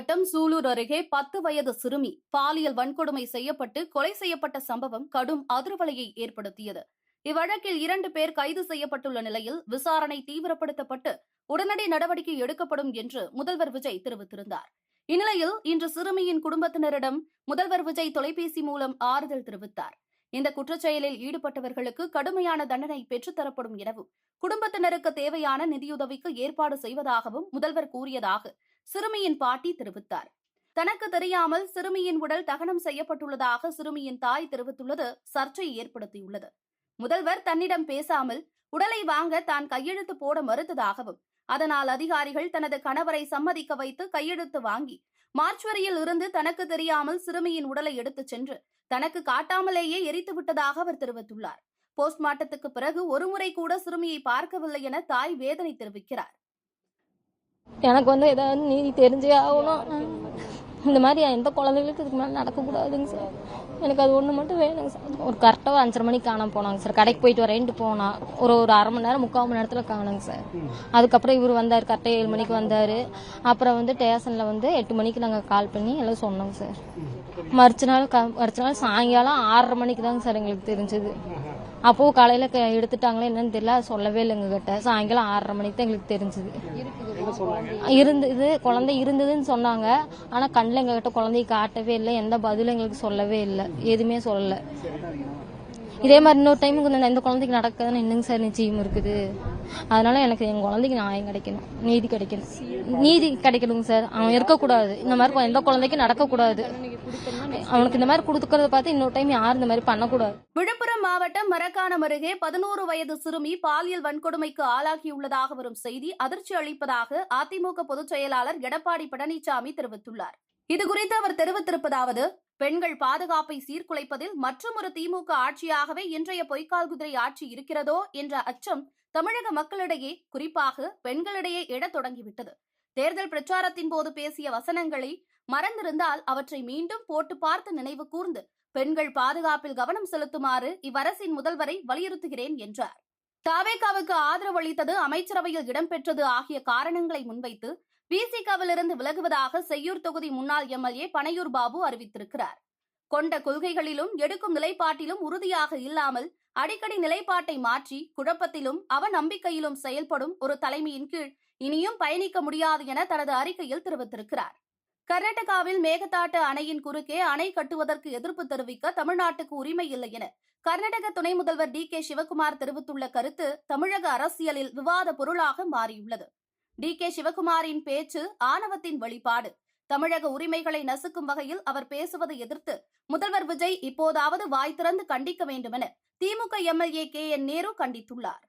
மாவட்டம் சூலூர் அருகே 10 வயது சிறுமி பாலியல் வன்கொடுமை செய்யப்பட்டு கொலை செய்யப்பட்ட சம்பவம் கடும் அதிர்வலையை ஏற்படுத்தியது. இவ்வழக்கில் 2 பேர் கைது செய்யப்பட்டுள்ள நிலையில் விசாரணை தீவிரப்படுத்தப்பட்டு உடனடி நடவடிக்கை எடுக்கப்படும் என்று முதல்வர் விஜய் தெரிவித்திருந்தார். இந்நிலையில் இன்று சிறுமியின் குடும்பத்தினரிடம் முதல்வர் விஜய் தொலைபேசி மூலம் ஆறுதல் தெரிவித்தார். இந்த குற்றச்செயலில் ஈடுபட்டவர்களுக்கு கடுமையான தண்டனை பெற்றுத்தரப்படும் எனவும் குடும்பத்தினருக்கு தேவையான நிதியுதவிக்கு ஏற்பாடு செய்வதாகவும் முதல்வர் கூறியதாக சிறுமியின் பாட்டி தெரிவித்தார். தனக்கு தெரியாமல் சிறுமியின் உடல் தகனம் செய்யப்பட்டுள்ளதாக சிறுமியின் தாய் தெரிவித்துள்ளது சர்ச்சையை ஏற்படுத்தியுள்ளது. முதல்வர் தன்னிடம் பேசாமல் உடலை வாங்க தான் கையெழுத்து போட மறுத்ததாகவும், அதனால் அதிகாரிகள் தனது கணவரை சம்மதிக்க வைத்து கையெழுத்து வாங்கி மார்ச்சுவரியில் இருந்து தனக்கு தெரியாமல் சிறுமியின் உடலை எடுத்துச் சென்று தனக்கு காட்டாமலேயே எரித்து விட்டதாக அவர் தெரிவித்துள்ளார். போஸ்ட்மார்ட்டத்துக்கு பிறகு ஒருமுறை கூட சிறுமியை பார்க்கவில்லை என தாய் வேதனை தெரிவிக்கிறார். எனக்கு ஏதாவது நீதி தெரிஞ்சே ஆகணும். இந்த மாதிரி எந்த குழந்தைகளுக்கு இதுக்கு மேலே நடக்கக்கூடாதுங்க சார். எனக்கு அது ஒன்று மட்டும் வேணுங்க சார். ஒரு கரெக்டாக 5:30 மணிக்கு காணாமல் போனாங்க சார். கடைக்கு போயிட்டு வரேன்ட்டு போனா ஒரு அரை மணி நேரம் 3/4 மணி நேரத்தில் காணுங்க சார். அதுக்கப்புறம் இவர் வந்தார், கரெக்டாக 7 மணிக்கு வந்தார். அப்புறம் ஸ்டேஷனில் 8 மணிக்கு நாங்கள் கால் பண்ணி எல்லாம் சொன்னோங்க சார். மறுச்ச நாள் சாயங்காலம் 6:30 மணிக்கு தாங்க சார் எங்களுக்கு தெரிஞ்சது. அப்போது காலையில் எடுத்துட்டாங்களே என்னன்னு தெரியல, சொல்லவே இல்லை எங்ககிட்ட. சாயங்காலம் 6:30 மணிக்கு தான் எங்களுக்கு தெரிஞ்சது. குழந்தை இருந்ததுன்னு சொன்னாங்க. ஆனால் கண்ணில் எங்ககிட்ட குழந்தைய காட்டவே இல்லை, எந்த பதிலும் எங்களுக்கு சொல்லவே இல்லை, எதுவுமே சொல்லலை. இதே மாதிரி இன்னொரு டைமுக்கு இந்த குழந்தைக்கு நடக்குதுன்னு என்னங்க சார் நிச்சயம் இருக்குது. அதனால எனக்கு என் குழந்தைக்கு நியாயம் கிடைக்கணும், நீதி கிடைக்கணுங்க சார். அவன் இருக்கக்கூடாது, இந்த மாதிரி எந்த குழந்தைக்கும் நடக்கக்கூடாது. அவனுக்கு இந்த மாதிரி கொடுக்கறத பார்த்து இன்னொரு டைம் யாரும் இந்த மாதிரி பண்ணக்கூடாது. விழுப்புரம் மாவட்டம் மரக்காணம் அருகே 11 வயது சிறுமி பாலியல் வன்கொடுமைக்கு ஆளாகியுள்ளதாக வரும் செய்தி அதிர்ச்சி அளிப்பதாக அதிமுக பொதுச் செயலாளர் எடப்பாடி பழனிசாமி தெரிவித்துள்ளார். இதுகுறித்து அவர் தெரிவித்திருப்பதாவது: பெண்கள் பாதுகாப்பை சீர்குலைப்பதில் மற்றொரு திமுக ஆட்சியாகவே இன்றைய பொய்க்கால் குதிரை ஆட்சி இருக்கிறதோ என்ற அச்சம் தமிழக மக்களிடையே, குறிப்பாக பெண்களிடையே எழத் தொடங்கிவிட்டது. தேர்தல் பிரச்சாரத்தின் போது பேசிய வசனங்களை மறந்திருந்தால் அவற்றை மீண்டும் போட்டு பார்த்து நினைவு கூர்ந்து பெண்கள் பாதுகாப்பில் கவனம் செலுத்துமாறு இவ்வரசின் முதல்வரை வலியுறுத்துகிறேன் என்றார். தாவேகாவுக்கு ஆதரவு அளித்தது, அமைச்சரவையில் இடம்பெற்றது ஆகிய காரணங்களை முன்வைத்து விசிகாவிலிருந்து விலகுவதாக செய்யூர் தொகுதி முன்னாள் எம்எல்ஏ பனையூர் பாபு அறிவித்திருக்கிறார். கொண்ட கொள்கைகளிலும் எடுக்கும் நிலைப்பாட்டிலும் உறுதியாக இல்லாமல் அடிக்கடி நிலைப்பாட்டை மாற்றி குழப்பத்திலும் அவநம்பிக்கையிலும் செயல்படும் ஒரு தலைமையின் கீழ் இனியும் பயணிக்க முடியாது என தனது அறிக்கையில் தெரிவித்திருக்கிறார். கர்நாடகாவில் மேகதாட்டு அணையின் குறுக்கே அணை கட்டுவதற்கு எதிர்ப்பு தெரிவிக்க தமிழ்நாட்டுக்கு உரிமை இல்லை என கர்நாடக துணை முதல்வர் டி.கே. சிவக்குமார் தெரிவித்துள்ள கருத்து தமிழக அரசியலில் விவாத பொருளாக மாறியுள்ளது. டி.கே. சிவக்குமாரின் பேச்சு ஆணவத்தின் வெளிப்பாடு. தமிழக உரிமைகளை நசுக்கும் வகையில் அவர் பேசுவதை எதிர்த்து முதல்வர் விஜய் இப்போதாவது வாய் திறந்து கண்டிக்க வேண்டுமென திமுக எம்எல்ஏ கே.என். நேரு கண்டித்துள்ளார்.